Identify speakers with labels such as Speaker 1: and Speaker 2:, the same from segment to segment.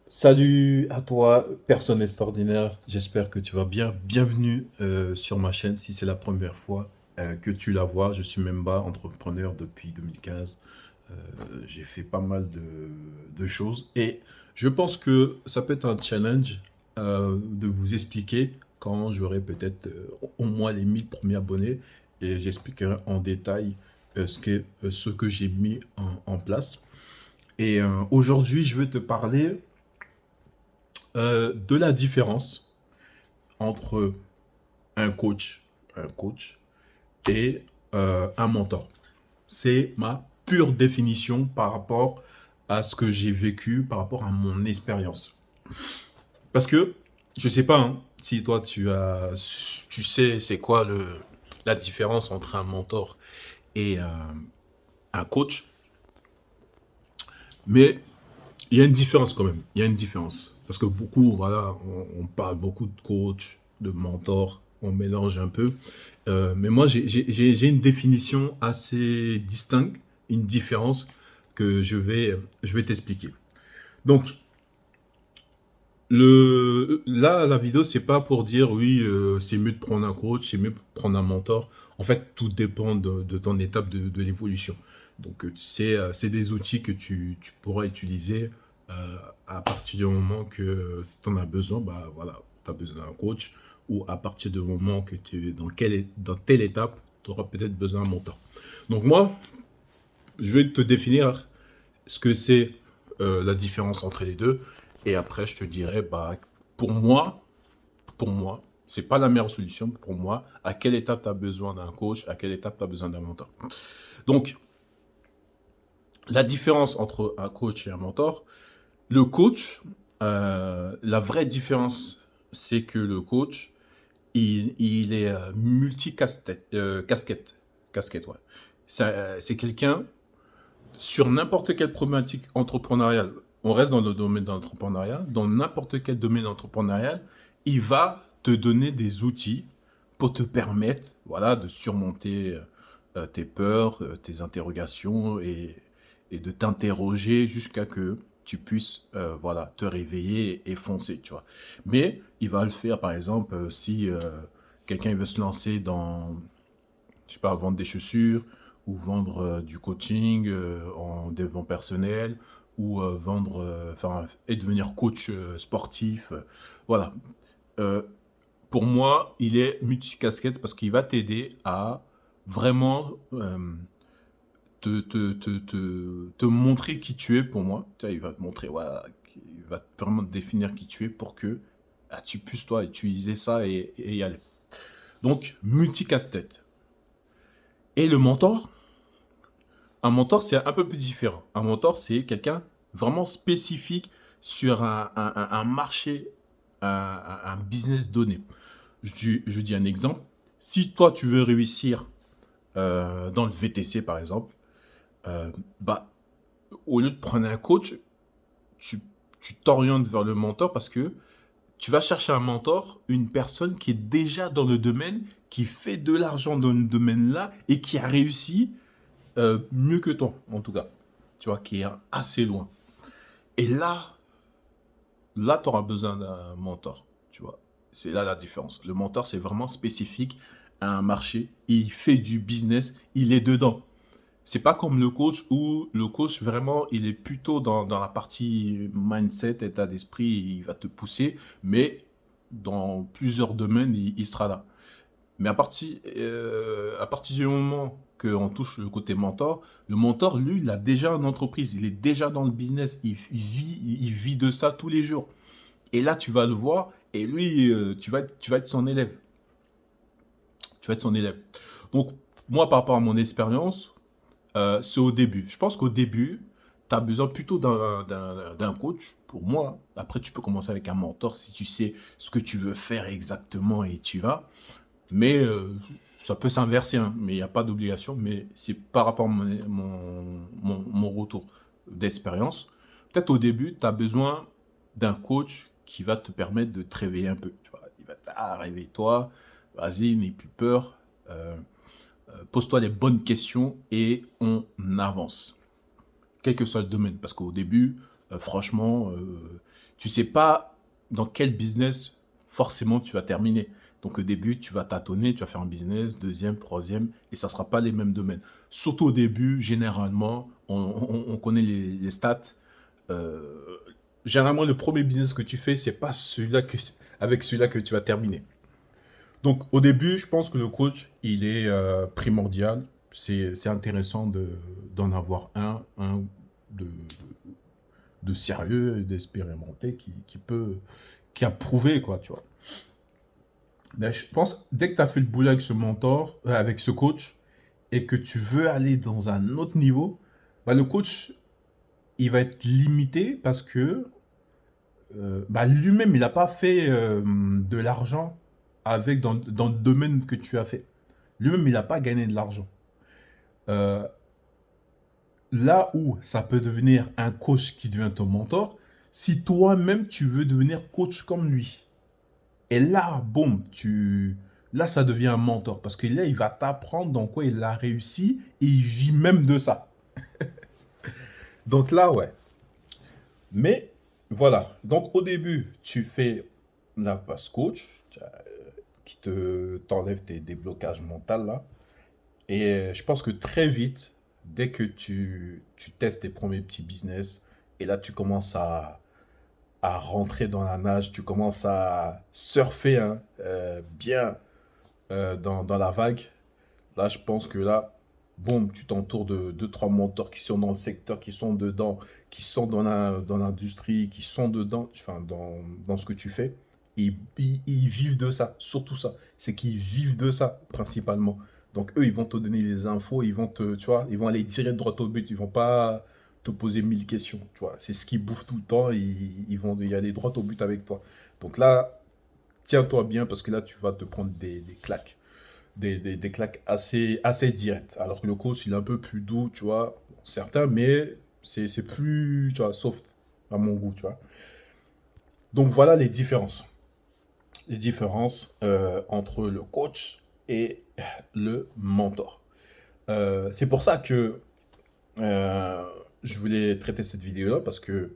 Speaker 1: Salut à toi, personne extraordinaire. J'espère que tu vas bien. Bienvenue sur ma chaîne. Si c'est la première fois que tu la vois, je suis Memba, entrepreneur depuis 2015. Euh, j'ai fait pas mal de choses et je pense que ça peut être un challenge de vous expliquer quand j'aurai peut-être au moins les 1000 premiers abonnés et j'expliquerai en détail ce que j'ai mis en place. Et aujourd'hui, je vais te parler de la différence entre un coach et un mentor. C'est ma pure définition par rapport à ce que j'ai vécu, par rapport à mon expérience. Parce que, je sais pas hein, si toi tu sais c'est quoi la différence entre un mentor et un coach, mais il y a une différence quand même. Il y a une différence. Parce que beaucoup, voilà, on parle beaucoup de coach, de mentor, on mélange un peu. Mais moi, j'ai une définition assez distincte, une différence que je vais t'expliquer. Donc, là, la vidéo, c'est pas pour dire oui, c'est mieux de prendre un coach, c'est mieux de prendre un mentor. En fait, tout dépend de ton étape de l'évolution. Donc, c'est des outils que tu pourras utiliser à partir du moment que tu en as besoin. Bah voilà, tu as besoin d'un coach ou à partir du moment que tu es dans telle étape, tu auras peut-être besoin d'un mentor. Donc, moi, je vais te définir ce que c'est la différence entre les deux. Et après, je te dirai, bah, pour moi, pour moi, c'est pas la meilleure solution pour moi. À quelle étape tu as besoin d'un coach, à quelle étape tu as besoin d'un mentor. Donc, la différence entre un coach et un mentor, le coach, la vraie différence, c'est que le coach, il est multicasquette, casquette, ouais. C'est quelqu'un sur n'importe quelle problématique entrepreneuriale, on reste dans le domaine de l'entrepreneuriat, dans n'importe quel domaine entrepreneurial, il va te donner des outils pour te permettre voilà, de surmonter tes peurs, tes interrogations et de t'interroger jusqu'à que tu puisses voilà, te réveiller et foncer. Tu vois. Mais il va le faire, par exemple, si quelqu'un veut se lancer dans, je sais pas, vendre des chaussures ou vendre du coaching en développement personnel ou vendre, enfin, et devenir coach sportif. Voilà. Euh, pour moi, il est multicasquette parce qu'il va t'aider à vraiment te montrer qui tu es pour moi. Tu vois, il va te montrer, voilà, il va vraiment te définir qui tu es pour que tu puisses, toi, utiliser ça et y aller. Donc, multicasquette. Et le mentor, un mentor, c'est un peu plus différent. Un mentor, c'est quelqu'un vraiment spécifique sur un marché, un business donné. Je dis un exemple. Si toi, tu veux réussir dans le VTC, par exemple, bah, au lieu de prendre un coach, tu tu t'orientes vers le mentor parce que tu vas chercher un mentor, une personne qui est déjà dans le domaine, qui fait de l'argent dans le domaine-là et qui a réussi mieux que toi, en tout cas. Tu vois, qui est assez loin. Et là, tu auras besoin d'un mentor. Tu vois, c'est là la différence. Le mentor, c'est vraiment spécifique à un marché. Il fait du business, il est dedans. C'est pas comme le coach où le coach, vraiment, il est plutôt dans la partie mindset, état d'esprit, il va te pousser, mais dans plusieurs domaines, il sera là. Mais à partir du moment qu'on touche le côté mentor, le mentor, lui, il a déjà une entreprise, il est déjà dans le business, il vit de ça tous les jours. Et là, tu vas le voir, et lui, tu vas être son élève. Tu vas être son élève. Donc, moi, par rapport à mon expérience, c'est au début. Je pense qu'au début, tu as besoin plutôt d'un coach, pour moi. Après, tu peux commencer avec un mentor si tu sais ce que tu veux faire exactement et tu vas. Mais ça peut s'inverser, hein, mais il n'y a pas d'obligation. Mais c'est par rapport à mon retour d'expérience. Peut-être au début, tu as besoin d'un coach qui va te permettre de te réveiller un peu. Tu vois, il va te dire, ah, réveille-toi, vas-y, n'aie plus peur, pose-toi les bonnes questions et on avance. Quel que soit le domaine. Parce qu'au début, franchement, tu sais pas dans quel business forcément tu vas terminer. Donc au début, tu vas tâtonner, tu vas faire un business, deuxième, troisième, et ça sera pas les mêmes domaines. Surtout au début, généralement, on connaît les stats. euh, Généralement, le premier business que tu fais, c'est pas avec celui-là que tu vas terminer. Donc, au début, je pense que le coach, il est primordial. C'est intéressant d'en avoir un de, de sérieux, d'expérimenté, qui a prouvé, quoi, tu vois. Mais je pense, dès que tu as fait le boulot avec ce mentor, avec ce coach, et que tu veux aller dans un autre niveau, bah, le coach, il va être limité parce que bah, lui-même, il n'a pas fait de l'argent dans le domaine que tu as fait. Lui-même, il n'a pas gagné de l'argent. Euh, Là où ça peut devenir un coach qui devient ton mentor, si toi-même tu veux devenir coach comme lui. Et là, boum, là ça devient un mentor parce que là il va t'apprendre dans quoi il a réussi et il vit même de ça. Donc là, ouais. Mais voilà. Donc au début, tu fais la passe coach qui te t'enlève tes déblocages mentaux là. Et je pense que très vite, dès que tu testes tes premiers petits business, et là tu commences à rentrer dans la nage, tu commences à surfer hein, bien dans la vague, là je pense que là, boum, tu t'entoures de deux, trois mentors qui sont dans le secteur, qui sont dedans, qui sont dans l'industrie, qui sont dedans, enfin dans ce que tu fais. Ils vivent de ça, surtout ça. C'est qu'ils vivent de ça, principalement. Donc eux, ils vont te donner les infos, tu vois, ils vont aller direct droit au but, ils vont pas te poser mille questions, tu vois. C'est ce qu'ils bouffent tout le temps, ils vont y aller droit au but avec toi. Donc là, tiens-toi bien parce que là, tu vas te prendre des claques. Des claques assez directes. Alors que le coach, il est un peu plus doux, tu vois, certain, mais c'est plus, tu vois, soft, à mon goût, tu vois. Donc voilà les différences. Les différences entre le coach et le mentor. C'est pour ça que euh, je voulais traiter cette vidéo-là parce que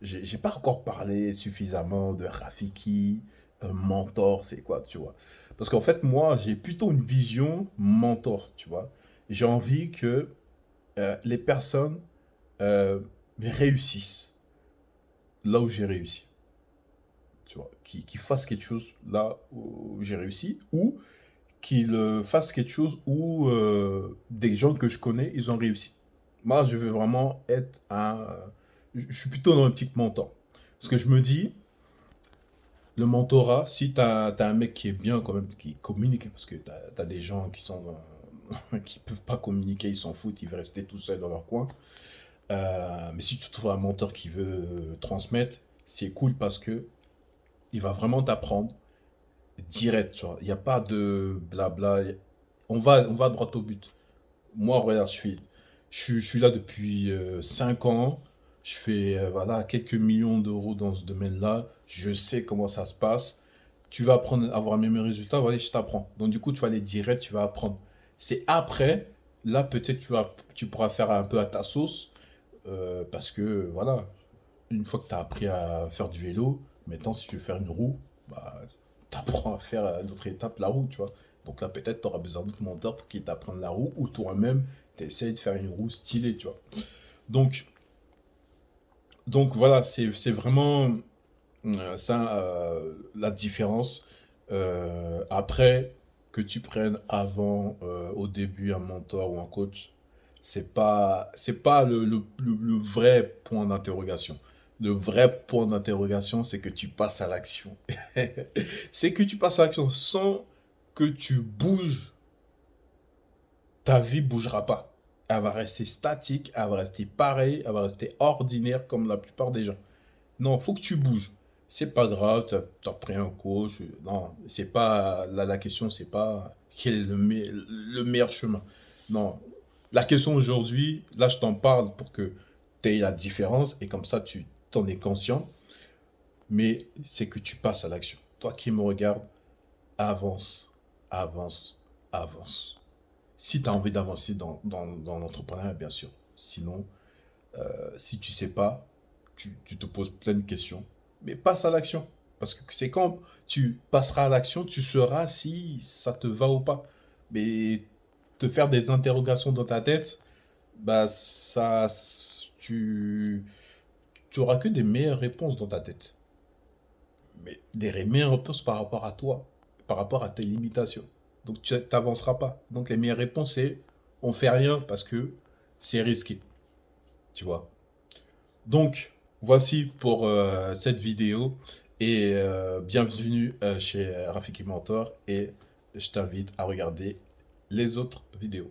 Speaker 1: j'ai pas encore parlé suffisamment de Rafiki, mentor, c'est quoi, tu vois. Parce qu'en fait, moi, j'ai plutôt une vision mentor, tu vois. J'ai envie que les personnes euh, réussissent là où j'ai réussi, tu vois. Qu'ils fassent quelque chose là où j'ai réussi, ou qu'ils fassent quelque chose où des gens que je connais, ils ont réussi. Moi, je veux vraiment être je suis plutôt dans un petit mentor. Parce que je me dis, le mentorat, si t'as un mec qui est bien quand même, qui communique, parce que t'as des gens qui sont qui peuvent pas communiquer, ils s'en foutent, ils veulent rester tout seuls dans leur coin. Mais si tu trouves un mentor qui veut transmettre, c'est cool parce que il va vraiment t'apprendre direct, tu vois. Il n'y a pas de blabla. On va droit au but. Moi, regarde, je suis là depuis 5 ans. Je fais voilà, quelques millions d'euros dans ce domaine-là. Je sais comment ça se passe. Tu vas apprendre, avoir les mêmes résultats, voilà, je t'apprends. Donc du coup, tu vas aller direct, tu vas apprendre. C'est après, là peut-être tu pourras faire un peu à ta sauce, parce que voilà, une fois que tu as appris à faire du vélo, maintenant si tu veux faire une roue, bah, tu apprends à faire à d'autres étapes la roue, tu vois. Donc là peut-être tu auras besoin d'autres mentors pour qu'ils t'apprennent la roue, ou toi-même, tu essayes de faire une roue stylée, tu vois. Donc, donc voilà, c'est vraiment ça, la différence. Après, que tu prennes avant, au début, un mentor ou un coach, c'est pas le vrai point d'interrogation. Le vrai point d'interrogation, c'est que tu passes à l'action. C'est que tu passes à l'action sans que tu bouges, ta vie bougera pas. Elle va rester statique, elle va rester pareille, elle va rester ordinaire comme la plupart des gens. Non, faut que tu bouges. C'est pas grave, t'as pris un coach. Non, c'est pas la question, c'est pas quel est le meilleur chemin. Non, la question aujourd'hui, là, je t'en parle pour que tu aies la différence et comme ça, tu t'en es conscient. Mais c'est que tu passes à l'action. Toi qui me regardes, avance, avance, avance. Si tu as envie d'avancer dans l'entrepreneuriat, bien sûr. Sinon, si tu sais pas, tu te poses plein de questions, mais passe à l'action. Parce que c'est quand tu passeras à l'action, tu sauras si ça te va ou pas. Mais te faire des interrogations dans ta tête, bah ça, tu auras que des meilleures réponses dans ta tête. Mais des meilleures réponses par rapport à toi, par rapport à tes limitations. Donc tu n'avanceras pas. Donc les meilleures réponses, c'est on fait rien parce que c'est risqué, tu vois. Donc voici pour cette vidéo et bienvenue chez Rafiki Mentor et je t'invite à regarder les autres vidéos.